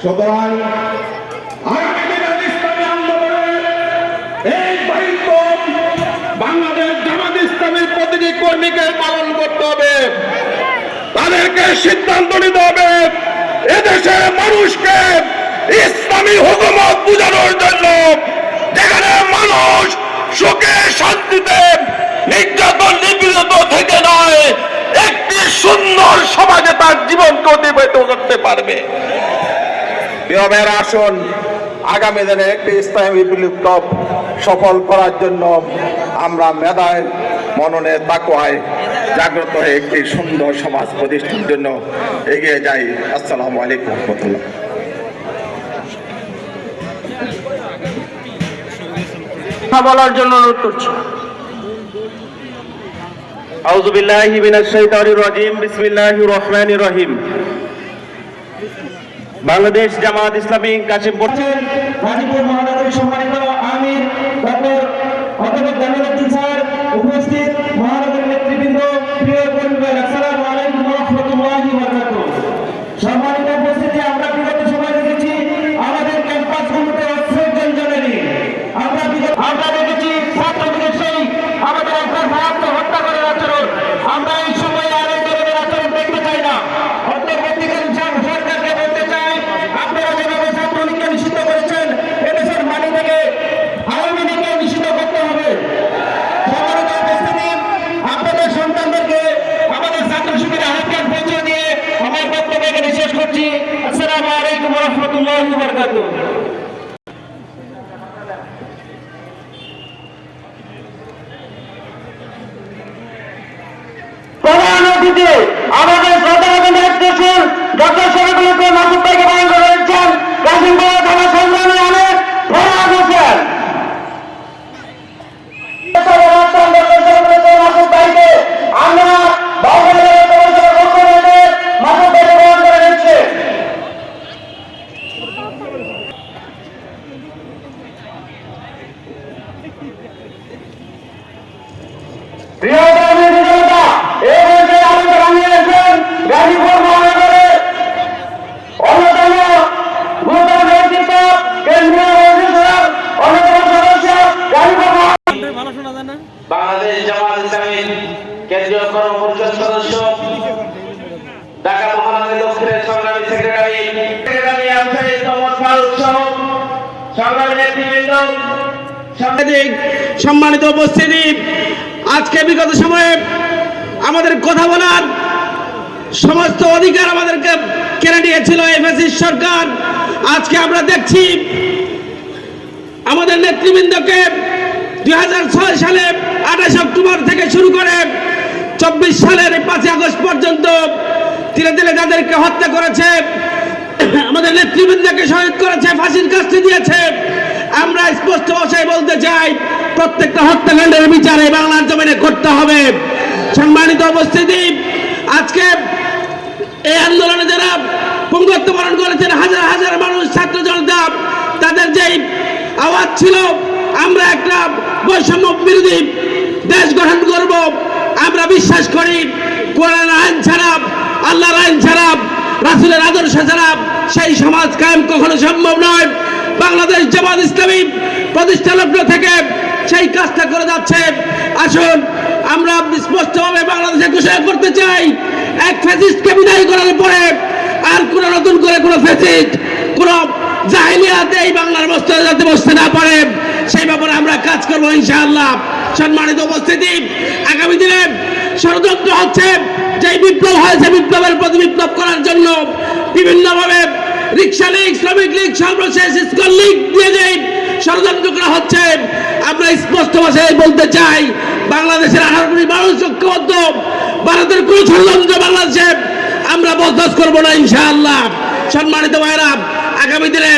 সুতরাং আগামী দিনের ইসলামী আন্দোলনের এই দায়িত্ব বাংলাদেশ জামাত ইসলামীর প্রতিটি কর্মীকে পালন করতে হবে। তাদেরকে সিদ্ধান্ত নিতে হবে এদেশের মানুষকে ইসলামী হুকুমত বুঝানোর জন্য, যেখানে মানুষ সুখে শান্তিতে নির্যাতন নিপীড়িত থেকে নয়, একটি সুন্দর সমাজে তার জীবনকে অতিবাহিত করতে পারবে। বিভাগের আসুন আগামী দিনে একটি ইসলামী বিপ্লব সফল করার জন্য আমরা মেধায় মননে তাকওয়ায় জাগ্রত হয়ে একটি সুন্দর সমাজ প্রতিষ্ঠার জন্য এগিয়ে যাই। আসসালামু আলাইকুম ওয়া রাহমাতুল্লাহ। বলার জন্য অনুরোধ করছি। আউযু বিল্লাহি মিনাশ শাইতানির রাজিম, বিসমিল্লাহির রহমানির রহিম। বাংলাদেশ জামাত ইসলামী কাশিমপুর গাজীপুর মহানগরীর সম্মানিত আমির ডক্টর অধ্যাপক জালালউদ্দিন স্যার, উপস্থিত মহানগরীর নেতৃবৃন্দ, প্রিয় কর্মীগণ, আসসালামু আলাইকুম ওয়া রাহমাতুল্লাহি ওয়া বারাকাতুহু। সম্মানিত উপস্থিতি, আমরা বিগত সময় দেখেছি আমাদের ক্যাম্পাসগুলোতে অস্ত্রের জঞ্জালেনি। আমরা দেখেছি ছাত্রদের সেই আমাদের একটা ভারতকে হত্যা করার আচরণ। আমরা এই সময়ে আর এই ধরনের আচরণ দেখতে চাই না। অন্তর্বর্তীকালীন সরকারকে বলতে চাই, আপনারা যেভাবে ছাত্রলীগকে নিষিদ্ধ করেছেন, এদেশের মাটি থেকে আওয়ামী লীগকে নিষিদ্ধ করতে হবে। সম্মানিত উপস্থিতি, আপনাদের সন্তানদেরকে আমাদের ছাত্র শিবিরের আহ্বান পৌঁছে দিয়ে আমার বক্তব্য এখানে শেষ করছি। আসসালামু আলাইকুম ওয়া রাহমাতুল্লাহি ওয়া বারাকাতুহু। প্রধান অতিথি আমাদের শ্রদ্ধাভাজন এক্সটেনশন ডক্টর শরীফুল মাসুদ ভাইকে বরণ করে দিচ্ছেন কাশিমপুর থানা সংগ্রামী আমির ফরহাদ হোসেন। মাসুদ ভাইকে আমরা মাসুদ ভাইকে বরণ করে দিচ্ছি। প্রিয় গাজীপুর মহানগরের অন্যতম গুরুত্বপূর্ণ ব্যক্তিত্ব, কেন্দ্রীয় মন্ত্রিসভার অন্যতম সদস্য, গাজীপুর বাংলাদেশ জামাত ইসলামীর কেন্দ্রীয় কর্মপরিষদ সদস্য, ঢাকা মহানগরী দক্ষিণের সংগ্রামী সেক্রেটারি আফসার মোহাম্মদ ফারুক সহ সংগ্রামী নেতৃবৃন্দ, সাংবাদিক, সম্মানিত উপস্থিতি, আজকে বিগত সময়ে আমাদের কথা বলার সমস্ত অধিকার আমাদেরকে কেড়ে নিয়েছিল এই ফ্যাসিস্ট সরকার। আজকে আমরা দেখছি আমাদের নেতৃবৃন্দকে 2006 সালে 28 অক্টোবর থেকে শুরু করে 24 সালের 5 আগস্ট পর্যন্ত তিলে তিলে যাদেরকে হত্যা করেছে, আমাদের নেতৃবৃন্দকে শহীদ করেছে, ফাঁসির কাস্তি দিয়েছে। আমরা স্পষ্ট ভাষায় বলতে চাই, প্রত্যেকটা হত্যাকাণ্ডের বিচারে বাংলার জমিনে করতে হবে। সম্মানিত উপস্থিতি, আজকে এই আন্দোলনে যারা পঙ্গুত্ব বরণ করেছেন হাজার হাজার মানুষ, ছাত্র জনতা, তাদের যেই আওয়াজ ছিল আমরা একটা বৈষম্য বিরোধী দেশ গঠন করব। আমরা বিশ্বাস করি কোরআন আইন ছাড়া, আল্লাহর আইন ছাড়া, রাসূলের আদর্শ ছাড়া সেই সমাজ কায়েম কখনো সম্ভব নয়। বাংলাদেশ জামাত ইসলামী প্রতিষ্ঠা লগ্ন থেকে সেই কাজটা করে যাচ্ছে। আসুন আমরা স্পষ্টভাবে বাংলাদেশে ঘোষণা করতে চাই, এক ফ্যাসিস্টকে বিদায় করার পরে আর কোন নতুন করে কোন ফ্যাসিস্ট, কোন জাহিলিয়াত এই বাংলার মস্তকে যাতে বসতে না পারে, সেই ব্যাপারে আমরা কাজ করবো ইনশাআল্লাহ। সম্মানিত উপস্থিতি, আগামী দিনে ষড়যন্ত্র হচ্ছে, যে বিপ্লব হয়েছে বিপ্লবের প্রতি বিপ্লব করার জন্য বিভিন্নভাবে রিক্সা লীগ, শ্রমিক লীগ, সর্বশেষ স্কুল লীগ দিয়ে যে ষড়যন্ত্র করা হচ্ছে, আমরা স্পষ্ট ভাষায় বলতে চাই, বাংলাদেশের 18 কোটি মানুষ ঐক্যবদ্ধ, ভারতের কোন ষড়যন্ত্র বাংলাদেশে আমরা বরদাস্ত করবো না ইনশাআল্লাহ। সম্মানিত ভাইরা, আগামী দিনে